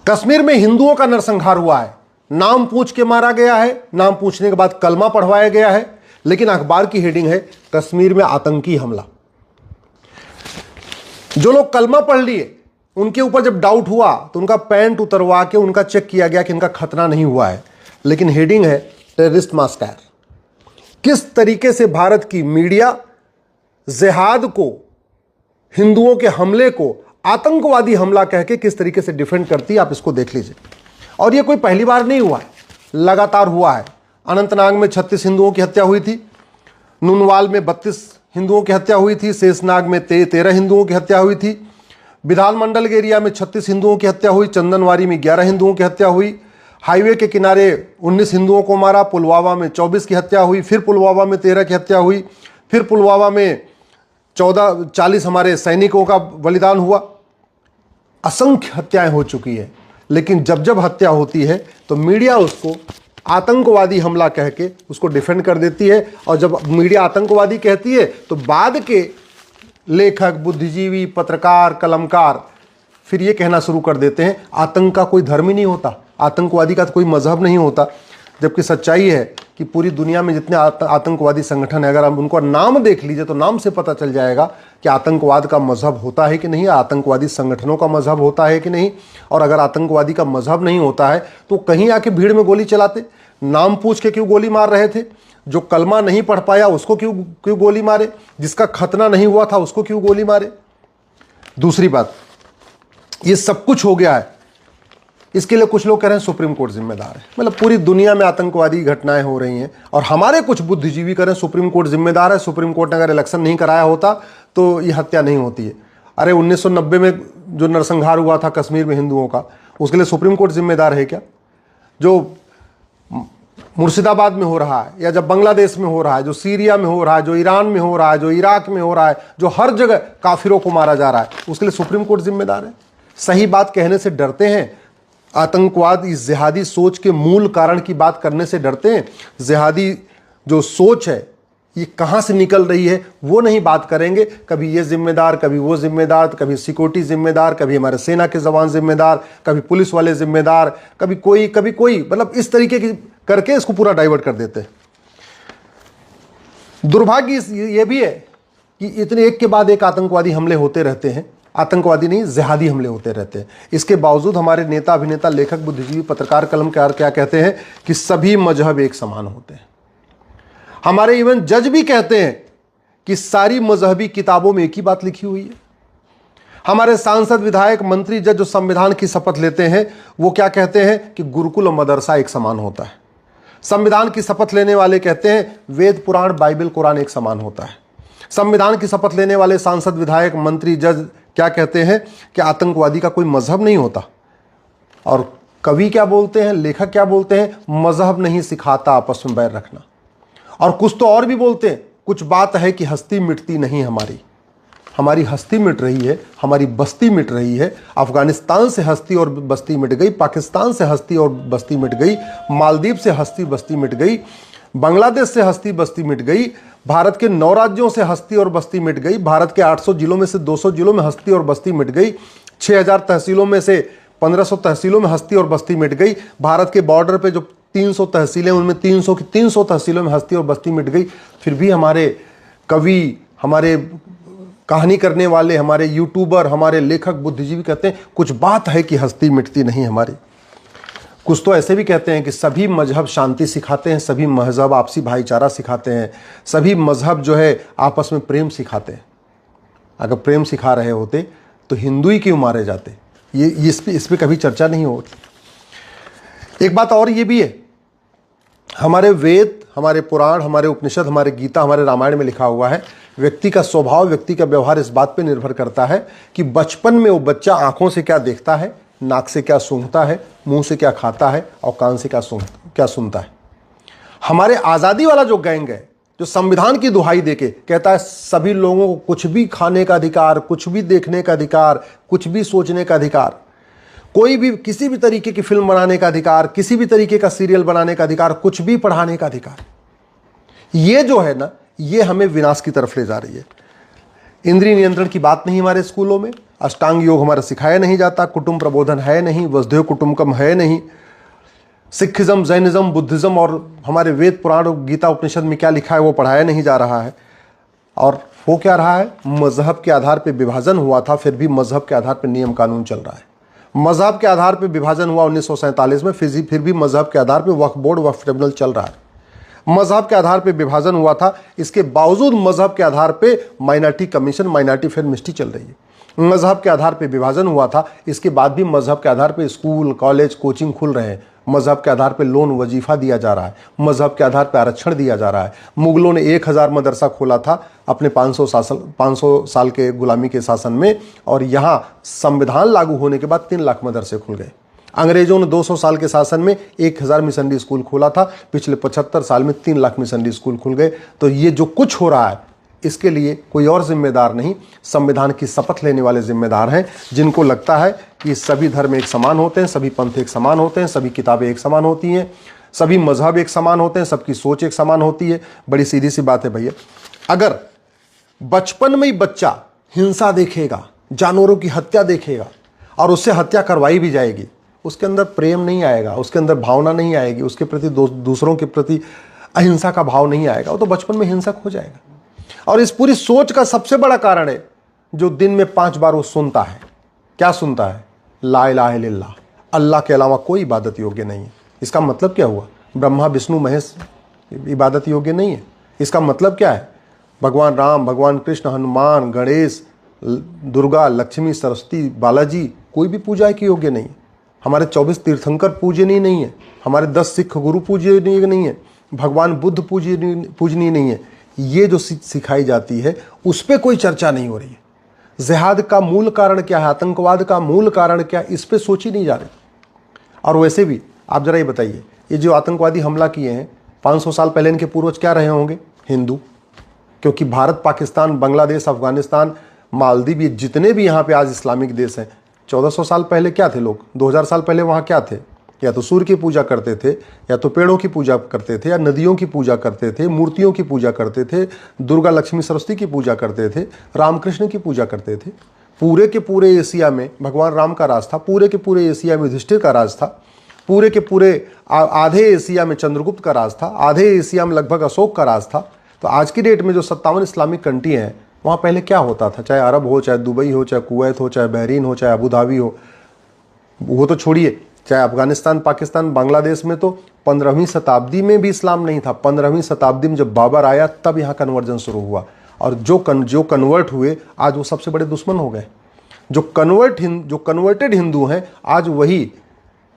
कश्मीर में हिंदुओं का नरसंहार हुआ है, नाम पूछ के मारा गया है, नाम पूछने के बाद कलमा पढ़वाया गया है, लेकिन अखबार की हेडिंग है कश्मीर में आतंकी हमला। जो लोग कलमा पढ़ लिए उनके ऊपर जब डाउट हुआ तो उनका पैंट उतरवा के उनका चेक किया गया कि इनका खतना नहीं हुआ है, लेकिन हेडिंग है टेररिस्ट मास्कर। किस तरीके से भारत की मीडिया जिहाद को, हिंदुओं के हमले को आतंकवादी हमला कह के किस तरीके से डिफेंड करती है, आप इसको देख लीजिए। और यह कोई पहली बार नहीं हुआ है, लगातार हुआ है। अनंतनाग में 36 हिंदुओं की हत्या हुई थी, नुनवाल में 32 हिंदुओं की हत्या हुई थी, शेषनाग में 13 हिंदुओं की हत्या हुई थी, विधानमंडल के एरिया में 36 हिंदुओं की हत्या हुई, चंदनवारी में 11 हिंदुओं की हत्या हुई, हाईवे के किनारे 19 हिंदुओं को मारा, पुलवामा में 24 की हत्या हुई, फिर पुलवामा में 13 की हत्या हुई, फिर पुलवामा में 40 हमारे सैनिकों का बलिदान हुआ। असंख्य हत्याएं हो चुकी है, लेकिन जब जब हत्या होती है तो मीडिया उसको आतंकवादी हमला कह के उसको डिफेंड कर देती है। और जब मीडिया आतंकवादी कहती है तो बाद के लेखक, बुद्धिजीवी, पत्रकार, कलमकार फिर ये कहना शुरू कर देते हैं आतंक का कोई धर्म ही नहीं होता, आतंकवादी का कोई मजहब नहीं होता। जबकि सच्चाई है कि पूरी दुनिया में जितने आतंकवादी संगठन है, अगर आप उनको नाम देख लीजिए तो नाम से पता चल जाएगा कि आतंकवाद का मजहब होता है कि नहीं, आतंकवादी संगठनों का मजहब होता है कि नहीं। और अगर आतंकवादी का मजहब नहीं होता है तो कहीं आके भीड़ में गोली चलाते, नाम पूछ के क्यों गोली मार रहे थे, जो कलमा नहीं पढ़ पाया उसको क्यों गोली मारे, जिसका खतना नहीं हुआ था उसको क्यों गोली मारे। दूसरी बात, ये सब कुछ हो गया है, इसके लिए कुछ लोग कह रहे हैं सुप्रीम कोर्ट जिम्मेदार है। मतलब पूरी दुनिया में आतंकवादी घटनाएं हो रही हैं और हमारे कुछ बुद्धिजीवी कह रहे हैं सुप्रीम कोर्ट जिम्मेदार है, सुप्रीम कोर्ट ने अगर इलेक्शन नहीं कराया होता तो ये हत्या नहीं होती है। अरे 1990 में जो नरसंहार हुआ था कश्मीर में हिंदुओं का, उसके लिए सुप्रीम कोर्ट जिम्मेदार है क्या? जो मुर्शिदाबाद में हो रहा है, या जब बांग्लादेश में हो रहा है, जो सीरिया में हो रहा है, जो ईरान में हो रहा है, जो इराक में हो रहा है, जो हर जगह काफिरों को मारा जा रहा है, उसके लिए सुप्रीम कोर्ट जिम्मेदार है। सही बात कहने से डरते हैं, आतंकवाद इस जिहादी सोच के मूल कारण की बात करने से डरते हैं। जिहादी जो सोच है ये कहाँ से निकल रही है वो नहीं बात करेंगे। कभी ये जिम्मेदार, कभी वो जिम्मेदार, कभी सिक्योरिटी जिम्मेदार, कभी हमारे सेना के जवान जिम्मेदार, कभी पुलिस वाले जिम्मेदार, कभी कोई, मतलब इस तरीके की करके इसको पूरा डाइवर्ट कर देते हैं। दुर्भाग्य ये भी है कि इतने एक के बाद एक आतंकवादी हमले होते रहते हैं, आतंकवादी नहीं जिहादी हमले होते रहते हैं। इसके बावजूद हमारे नेता, अभिनेता, लेखक, बुद्धिजीवी, पत्रकार, कलमकार क्या कहते हैं कि सभी मजहब एक समान होते हैं। हमारे इवन जज भी कहते हैं कि सारी मजहबी किताबों में एक ही बात लिखी हुई है। हमारे सांसद, विधायक, मंत्री, जज जो संविधान की शपथ लेते हैं वो क्या कहते हैं कि गुरुकुल और मदरसा एक समान होता है। संविधान की शपथ लेने वाले कहते हैं वेद, पुराण, बाइबल, कुरान एक समान होता है। संविधान की शपथ लेने वाले सांसद, विधायक, मंत्री, जज क्या कहते हैं कि आतंकवादी का कोई मजहब नहीं होता। और कवि क्या बोलते हैं, लेखक क्या बोलते हैं, मजहब नहीं सिखाता आपस में बैर रखना। और कुछ तो और भी बोलते हैं, कुछ बात है कि हस्ती मिटती नहीं हमारी हस्ती मिट रही है, हमारी बस्ती मिट रही है। अफगानिस्तान से हस्ती और बस्ती मिट गई, पाकिस्तान से हस्ती और बस्ती मिट गई, मालदीव से हस्ती बस्ती मिट गई, बांग्लादेश से हस्ती बस्ती मिट गई, भारत के 9 राज्यों से हस्ती और बस्ती मिट गई, भारत के 800 जिलों में से 200 जिलों में हस्ती और बस्ती मिट गई, 6000 तहसीलों में से 1500 तहसीलों में हस्ती और बस्ती मिट गई, भारत के बॉर्डर पे जो 300 तहसीलें उनमें 300 की 300 तहसीलों में हस्ती और बस्ती मिट गई। फिर भी हमारे कवि, हमारे कहानी करने वाले, हमारे यूट्यूबर, हमारे लेखक, बुद्धिजीवी कहते हैं कुछ बात है कि हस्ती मिटती नहीं हमारी। कुछ तो ऐसे भी कहते हैं कि सभी मजहब शांति सिखाते हैं, सभी मजहब आपसी भाईचारा सिखाते हैं, सभी मजहब जो है आपस में प्रेम सिखाते हैं। अगर प्रेम सिखा रहे होते तो हिंदू ही क्यों मारे जाते? ये इस पे कभी चर्चा नहीं होती। एक बात और ये भी है, हमारे वेद, हमारे पुराण, हमारे उपनिषद, हमारे गीता, हमारे रामायण में लिखा हुआ है व्यक्ति का स्वभाव, व्यक्ति का व्यवहार इस बात पे निर्भर करता है कि बचपन में वो बच्चा आंखों से क्या देखता है, नाक से क्या सूंघता है, मुंह से क्या खाता है और कान से क्या सुनता है। हमारे आज़ादी वाला जो गैंग है, जो संविधान की दुहाई देके कहता है सभी लोगों को कुछ भी खाने का अधिकार, कुछ भी देखने का अधिकार, कुछ भी सोचने का अधिकार, कोई भी किसी भी तरीके की फिल्म बनाने का अधिकार, किसी भी तरीके का सीरियल बनाने का अधिकार, कुछ भी पढ़ाने का अधिकार, ये जो है ना, ये हमें विनाश की तरफ ले जा रही है। इंद्रिय नियंत्रण की बात नहीं हमारे स्कूलों में, अष्टांग योग हमारा सिखाया नहीं जाता, कुटुंब प्रबोधन है नहीं, वसुधैव कुटुंबकम है नहीं, सिखिज्म, जैनिज्म, बुद्धिज्म और हमारे वेद पुराण और गीता उपनिषद में क्या लिखा है वो पढ़ाया नहीं जा रहा है। और हो क्या रहा है, मजहब के आधार पर विभाजन हुआ था, फिर भी मजहब के आधार पर नियम कानून चल रहा है। मजहब के आधार पर विभाजन हुआ 1947 में, फिर भी मजहब के आधार पर वक्फ बोर्ड, वक्फ ट्रिब्यूनल चल रहा है। मजहब के आधार पर विभाजन हुआ था, इसके बावजूद मजहब के आधार पर minority commission, minority affair ministry चल रही है। मजहब के आधार पर विभाजन हुआ था, इसके बाद भी मजहब के आधार पर स्कूल, कॉलेज, कोचिंग खुल रहे हैं। मजहब के आधार पर लोन, वजीफा दिया जा रहा है। मजहब के आधार पर आरक्षण दिया जा रहा है। मुगलों ने 1000 मदरसा खोला था अपने 500 साल के गुलामी के शासन में, और यहाँ संविधान लागू होने के बाद 3 लाख मदरसे खुल गए। अंग्रेजों ने 200 साल के शासन में 1000 मिशनरी स्कूल खोला था, पिछले 75 साल में 3 लाख मिशनरी स्कूल खुल गए। तो ये जो कुछ हो रहा है इसके लिए कोई और जिम्मेदार नहीं, संविधान की शपथ लेने वाले जिम्मेदार हैं, जिनको लगता है कि सभी धर्म एक समान होते हैं, सभी पंथ एक समान होते हैं, सभी किताबें एक समान होती हैं, सभी मजहब एक समान होते हैं, सबकी सोच एक समान होती है। बड़ी सीधी सी बात है भैया, अगर बचपन में ही बच्चा हिंसा देखेगा, जानवरों की हत्या देखेगा और उससे हत्या करवाई भी जाएगी, उसके अंदर प्रेम नहीं आएगा, उसके अंदर भावना नहीं आएगी, उसके प्रति दूसरों के प्रति अहिंसा का भाव नहीं आएगा, वो तो बचपन में हिंसक हो जाएगा। और इस पूरी सोच का सबसे बड़ा कारण है जो दिन में 5 बार वो सुनता है। क्या सुनता है? ला इलाहा इल्लल्लाह, अल्लाह के अलावा कोई इबादत योग्य नहीं है। इसका मतलब क्या हुआ? ब्रह्मा विष्णु महेश इबादत योग्य नहीं है। इसका मतलब क्या है? भगवान राम, भगवान कृष्ण, हनुमान, गणेश, दुर्गा, लक्ष्मी, सरस्वती, बालाजी कोई भी पूजा के योग्य नहीं है। हमारे 24 तीर्थंकर पूजनीय नहीं है, हमारे 10 सिख गुरु पूजनीय नहीं है, भगवान बुद्ध पूजनीय नहीं है। ये जो सिखाई जाती है उस पर कोई चर्चा नहीं हो रही है। जिहाद का मूल कारण क्या है, आतंकवाद का मूल कारण क्या है, इस पर सोची नहीं जा रही। और वैसे भी आप जरा ये बताइए, ये जो आतंकवादी हमला किए हैं 500 साल पहले इनके पूर्वज क्या रहे होंगे? हिंदू। क्योंकि भारत, पाकिस्तान, बांग्लादेश, अफगानिस्तान, मालदीव, ये जितने भी यहाँ पे आज इस्लामिक देश हैं, 1400 साल पहले क्या थे लोग? 2000 साल पहले वहाँ क्या थे? या तो सूर्य की पूजा करते थे, या तो पेड़ों की पूजा करते थे, या नदियों की पूजा करते थे, मूर्तियों की पूजा करते थे, दुर्गा, लक्ष्मी, सरस्वती की पूजा करते थे, रामकृष्ण की पूजा करते थे। पूरे के पूरे एशिया में भगवान राम का राज था, पूरे के पूरे एशिया में युधिष्ठिर का राज था, पूरे के पूरे आधे एशिया में चंद्रगुप्त का राज था, आधे एशिया में लगभग अशोक का राज था। तो आज की डेट में जो 57 इस्लामिक कंट्री हैं, वहाँ पहले क्या होता था? चाहे अरब हो, चाहे दुबई हो, चाहे कुवैत हो, चाहे बहरीन हो, चाहे अबू धाबी हो, वो तो छोड़िए, चाहे अफगानिस्तान, पाकिस्तान, बांग्लादेश में तो 15वीं शताब्दी में भी इस्लाम नहीं था। 15वीं शताब्दी में जब बाबर आया तब यहाँ कन्वर्जन शुरू हुआ, और जो कन्वर्ट हुए आज वो सबसे बड़े दुश्मन हो गए। जो कन्वर्टेड हिंदू हैं आज वही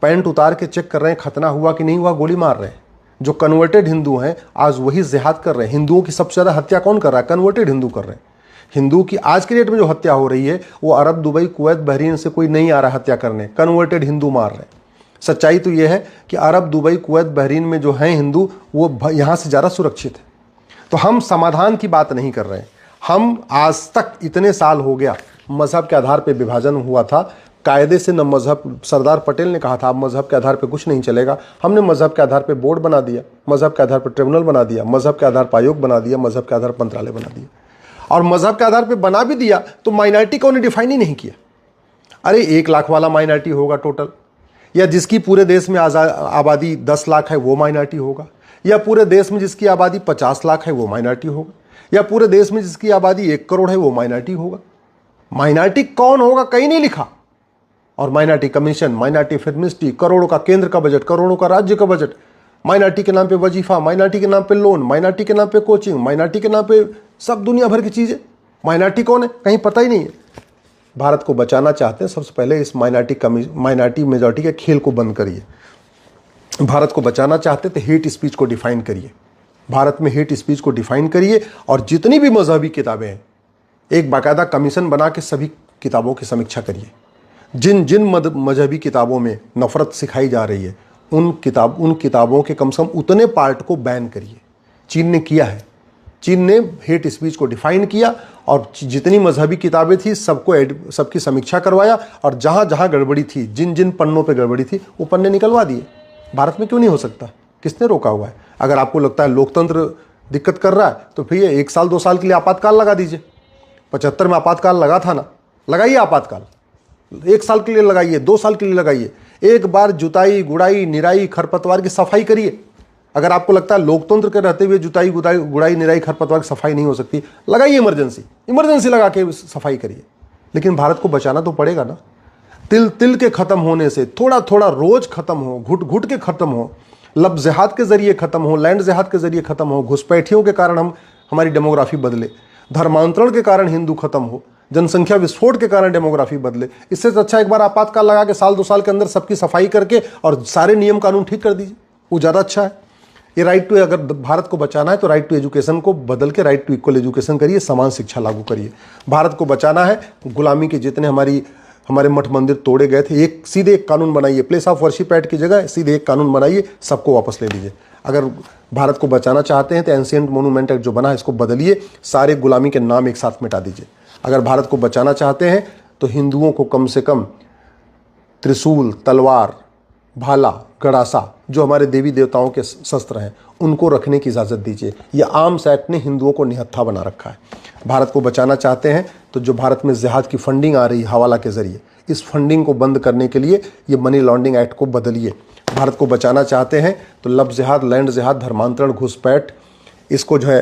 पैंट उतार के चेक कर रहे हैं खतना हुआ कि नहीं हुआ, गोली मार रहे हैं। जो कन्वर्टेड हिंदू हैं आज वही जिहाद कर रहे हैं। हिंदुओं की सबसे ज़्यादा हत्या कौन कर रहा है? कन्वर्टेड हिंदू कर रहे हैं। हिंदू की आज की डेट में जो हत्या हो रही है वो अरब, दुबई, कुवैत, बहरीन से कोई नहीं आ रहा हत्या करने, कन्वर्टेड हिंदू मार रहे हैं। सच्चाई तो ये है कि अरब, दुबई, कुवैत, बहरीन में जो हैं हिंदू वो यहाँ से ज़्यादा सुरक्षित है। तो हम समाधान की बात नहीं कर रहे हैं। हम आज तक इतने साल हो गया मज़हब के आधार पर विभाजन हुआ था, कायदे से न मज़हब, सरदार पटेल ने कहा था अब मज़हब के आधार पर कुछ नहीं चलेगा। हमने मज़हब के आधार पर बोर्ड बना दिया, मज़हब के आधार पर ट्रिब्यूनल बना दिया, मज़हब के आधार पर आयोग बना दिया, मज़हब के आधार पर मंत्रालय बना दिया। और मज़हब के आधार पर बना भी दिया तो माइनॉरिटी को उन्हें डिफाइन ही नहीं किया। अरे 1 लाख वाला माइनॉरिटी होगा टोटल, या जिसकी पूरे देश में आबादी 10 लाख है वो माइनॉरिटी होगा, या पूरे देश में जिसकी आबादी 50 लाख है वो माइनॉरिटी होगा, या पूरे देश में जिसकी आबादी 1 करोड़ है वो माइनॉरिटी होगा। माइनॉरिटी कौन होगा कहीं नहीं लिखा। और minority commission, minority affair ministry, करोड़ों का केंद्र का बजट, करोड़ों का राज्य का बजट, माइनॉरिटी के नाम पे वजीफा, माइनॉरिटी के नाम पे लोन, माइनॉरिटी के नाम पे कोचिंग, माइनॉरिटी के नाम पे सब दुनिया भर की चीज़ें। माइनॉरिटी कौन है कहीं पता ही नहीं है। भारत को बचाना चाहते हैं, सबसे पहले इस माइनॉरिटी मेजॉरिटी के खेल को बंद करिए। भारत को बचाना चाहते तो हेट स्पीच को डिफाइन करिए, भारत में हेट स्पीच को डिफाइन करिए, और जितनी भी मजहबी किताबें हैं एक बाकायदा कमीशन बना के सभी किताबों की समीक्षा करिए। जिन जिन मजहबी किताबों में नफरत सिखाई जा रही है उन किताबों के कम से कम उतने पार्ट को बैन करिए। चीन ने किया है, चीन ने हेट स्पीच को डिफाइन किया और जितनी मजहबी किताबें थी सबकी समीक्षा करवाया, और जहाँ जहाँ गड़बड़ी थी, जिन जिन पन्नों पे गड़बड़ी थी वो पन्ने निकलवा दिए। भारत में क्यों नहीं हो सकता? किसने रोका हुआ है? अगर आपको लगता है लोकतंत्र दिक्कत कर रहा है तो फिर 1 साल 2 साल के लिए आपातकाल लगा दीजिए। 75 में आपातकाल लगा था ना, लगाइए आपातकाल, 1 साल के लिए लगाइए, 2 साल के लिए लगाइए। एक बार जुताई गुड़ाई निराई खरपतवार की सफाई करिए। अगर आपको लगता है लोकतंत्र के रहते हुए जुताई गुड़ाई निराई खरपतवार की सफाई नहीं हो सकती, लगाइए इमरजेंसी लगा के सफाई करिए। लेकिन भारत को बचाना तो पड़ेगा ना। तिल तिल के खत्म होने से थोड़ा थोड़ा रोज खत्म हो, घुट घुट के खत्म हो, लब जिहाद के जरिए खत्म हो, लैंड जिहाद के जरिए खत्म हो, घुसपैठियों के कारण हमारी डेमोग्राफी बदले, धर्मांतरण के कारण हिंदू खत्म हो, जनसंख्या विस्फोट के कारण डेमोग्राफी बदले। इससे अच्छा एक बार आपातकाल लगा के 1-2 साल के अंदर सबकी सफाई करके और सारे नियम कानून ठीक कर दीजिए, वो ज़्यादा अच्छा है। ये राइट टू, अगर भारत को बचाना है तो राइट टू एजुकेशन को बदल के राइट टू इक्वल एजुकेशन करिए, समान शिक्षा लागू करिए। भारत को बचाना है, गुलामी के जितने हमारे मठ मंदिर तोड़े गए थे, सीधे एक कानून बनाइए, प्लेस ऑफ वर्शिप एक्ट की जगह सीधे एक कानून बनाइए, सबको वापस ले लीजिए। अगर भारत को बचाना चाहते हैं तो एंशिएंट मोनूमेंट एक्ट जो बना है इसको बदलिए, सारे गुलामी के नाम एक साथ मिटा दीजिए। अगर भारत को बचाना चाहते हैं तो हिंदुओं को कम से कम त्रिशूल, तलवार, भाला, गड़ासा जो हमारे देवी देवताओं के शस्त्र हैं उनको रखने की इजाज़त दीजिए। यह आर्म्स एक्ट ने हिंदुओं को निहत्था बना रखा है। भारत को बचाना चाहते हैं तो जो भारत में जिहाद की फंडिंग आ रही है हवाला के जरिए, इस फंडिंग को बंद करने के लिए ये मनी लॉन्ड्रिंग एक्ट को बदलिए। भारत को बचाना चाहते हैं तो लब जिहाद, लैंड जिहाद, धर्मांतरण, घुसपैठ, इसको जो है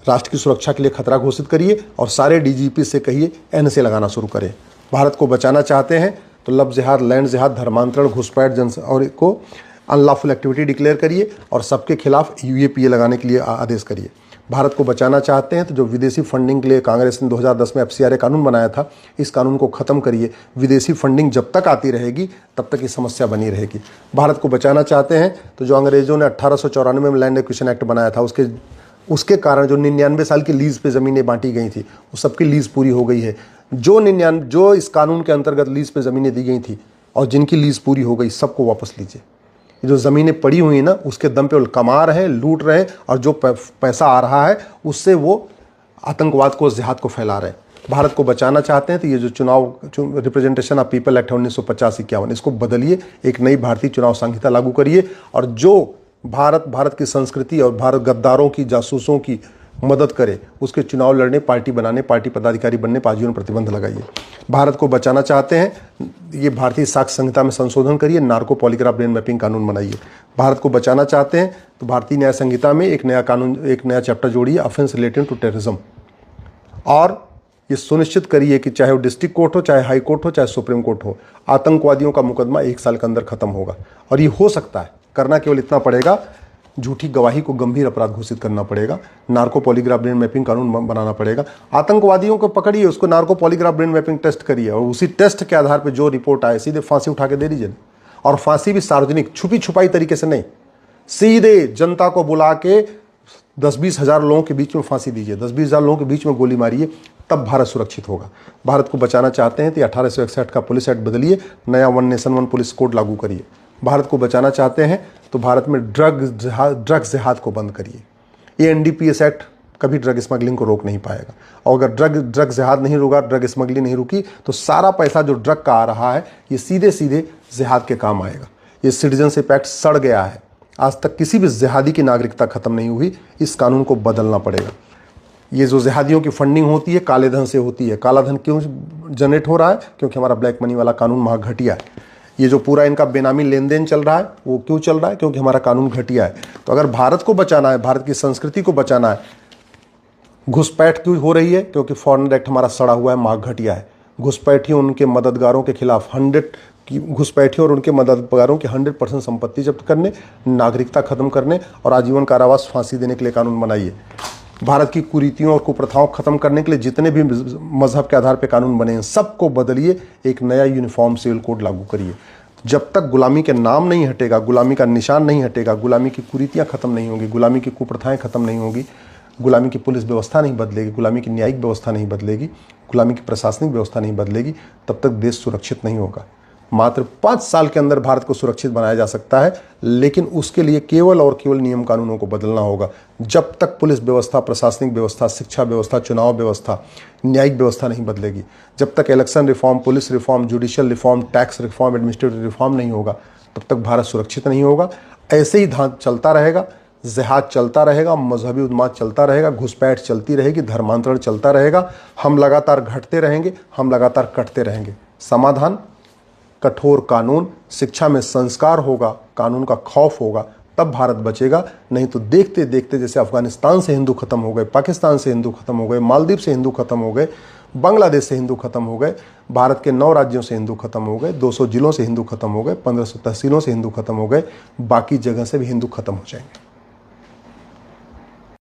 राष्ट्र की सुरक्षा के लिए खतरा घोषित करिए और सारे डीजीपी से कहिए एनएसए लगाना शुरू करें। भारत को बचाना चाहते हैं तो लब जिहाद, लैंड जिहाद, धर्मांतरण, घुसपैठ और को अनलॉफुल एक्टिविटी डिक्लेयर करिए और सबके खिलाफ यूएपीए लगाने के लिए आदेश करिए। भारत को बचाना चाहते हैं तो जो विदेशी फंडिंग के लिए कांग्रेस ने 2010 में एफसीआरए कानून बनाया था, इस कानून को ख़त्म करिए। विदेशी फंडिंग जब तक आती रहेगी तब तक ये समस्या बनी रहेगी। भारत को बचाना चाहते हैं तो जो अंग्रेज़ों ने 1894 में लैंड एक्विजिशन एक्ट बनाया था, उसके कारण जो 99 साल की लीज़ पे ज़मीनें बांटी गई थी वो सबकी लीज़ पूरी हो गई है। जो इस कानून के अंतर्गत लीज़ पे ज़मीनें दी गई थी और जिनकी लीज़ पूरी हो गई सबको वापस लीजिए। जो ज़मीनें पड़ी हुई हैं ना उसके दम पे वो कमा रहे हैं, लूट रहे हैं और जो पैसा आ रहा है उससे वो आतंकवाद को, जिहाद को फैला रहे हैं। भारत को बचाना चाहते हैं तो ये जो चुनाव रिप्रेजेंटेशन ऑफ पीपल एक्ट 1950-51 इसको बदलिए, एक नई भारतीय चुनाव संहिता लागू करिए और जो भारत की संस्कृति और भारत गद्दारों की, जासूसों की मदद करे उसके चुनाव लड़ने, पार्टी बनाने, पार्टी पदाधिकारी बनने पर आजीवन प्रतिबंध लगाइए। भारत को बचाना चाहते हैं ये भारतीय साक्ष्य संहिता में संशोधन करिए, नार्को पॉलीग्राफ ब्रेन मैपिंग कानून बनाइए। भारत को बचाना चाहते हैं तो भारतीय न्याय संहिता में एक नया चैप्टर जोड़िए, ऑफेंस रिलेटेड टू टेररिज्म, और ये सुनिश्चित करिए कि चाहे वो डिस्ट्रिक्ट कोर्ट हो, चाहे हाई कोर्ट हो, चाहे सुप्रीम कोर्ट हो, आतंकवादियों का मुकदमा 1 साल के अंदर खत्म होगा। और ये हो सकता है, करना केवल इतना पड़ेगा, झूठी गवाही को गंभीर अपराध घोषित करना पड़ेगा, नार्को पॉलीग्राफ ब्रेन मैपिंग कानून बनाना पड़ेगा। आतंकवादियों को पकड़िए, उसको narco polygraph brain mapping test करिए और उसी टेस्ट के आधार पर जो रिपोर्ट आए सीधे फांसी उठा के दे दीजिए। और फांसी भी सार्वजनिक, छुपी छुपाई तरीके से नहीं, सीधे जनता को बुला के 10-20 हज़ार लोगों के बीच में फांसी दीजिए, 10-20 हज़ार लोगों के बीच में गोली मारिए, तब भारत सुरक्षित होगा। भारत को बचाना चाहते हैं तो 1861 का पुलिस एक्ट बदलिए, नया 1 नेशन 1 पुलिस कोड लागू करिए। भारत को बचाना चाहते हैं तो भारत में ड्रग्स जिहाद को बंद करिए। ये एनडीपीएस एक्ट कभी ड्रग स्मगलिंग को रोक नहीं पाएगा और अगर ड्रग जिहाद नहीं रुका, ड्रग स्मगलिंग नहीं रुकी तो सारा पैसा जो ड्रग का आ रहा है ये सीधे सीधे जिहाद के काम आएगा। ये सिटीजनशिप एक्ट सड़ गया है, आज तक किसी भी जिहादी की नागरिकता खत्म नहीं हुई, इस कानून को बदलना पड़ेगा। ये जो जिहादियों की फंडिंग होती है काले धन से होती है। काला धन क्यों जनरेट हो रहा है? क्योंकि हमारा ब्लैक मनी वाला कानून वहाँ घटिया है। ये जो पूरा इनका बेनामी लेन देन चल रहा है वो क्यों चल रहा है? क्योंकि हमारा कानून घटिया है। तो अगर भारत को बचाना है, भारत की संस्कृति को बचाना है, घुसपैठ क्यों हो रही है? क्योंकि फॉरेन एक्ट हमारा सड़ा हुआ है, मार्ग घटिया है। घुसपैठियों उनके मददगारों के खिलाफ घुसपैठियों और उनके मददगारों की 100% संपत्ति जब्त करने, नागरिकता खत्म करने और आजीवन कारावास, फांसी देने के लिए कानून बनाइए। भारत की कुरीतियों और कुप्रथाओं को खत्म करने के लिए जितने भी मजहब के आधार पर कानून बने हैं सबको बदलिए, एक नया यूनिफॉर्म सिविल कोड लागू करिए। जब तक गुलामी के नाम नहीं हटेगा, गुलामी का निशान नहीं हटेगा, गुलामी की कुरीतियाँ खत्म नहीं होंगी, गुलामी की कुप्रथाएं खत्म नहीं होंगी, गुलामी की पुलिस व्यवस्था नहीं बदलेगी, गुलामी की न्यायिक व्यवस्था नहीं बदलेगी, गुलामी की प्रशासनिक व्यवस्था नहीं बदलेगी, तब तक देश सुरक्षित नहीं होगा। मात्र 5 साल के अंदर भारत को सुरक्षित बनाया जा सकता है, लेकिन उसके लिए केवल और केवल नियम कानूनों को बदलना होगा। जब तक पुलिस व्यवस्था, प्रशासनिक व्यवस्था, शिक्षा व्यवस्था, चुनाव व्यवस्था, न्यायिक व्यवस्था नहीं बदलेगी, जब तक election reform, police reform, judicial reform, tax reform, administrative reform नहीं होगा, तब तक भारत सुरक्षित नहीं होगा। ऐसे ही धांत चलता रहेगा जिहाद चलता रहेगा, मजहबी उन्माद चलता रहेगा, घुसपैठ चलती रहेगी, धर्मांतरण चलता रहेगा, हम लगातार घटते रहेंगे, हम लगातार कटते रहेंगे। समाधान कठोर कानून, शिक्षा में संस्कार होगा, कानून का खौफ होगा, तब भारत बचेगा। नहीं तो देखते देखते जैसे अफगानिस्तान से हिंदू खत्म हो गए, पाकिस्तान से हिंदू खत्म हो गए, मालदीव से हिंदू खत्म हो गए, बांग्लादेश से हिंदू खत्म हो गए, भारत के 9 राज्यों से हिंदू खत्म हो गए, 200 जिलों से हिंदू खत्म हो गए, 1500 तहसीलों से हिंदू खत्म हो गए, बाकी जगह से भी हिंदू खत्म हो जाएंगे।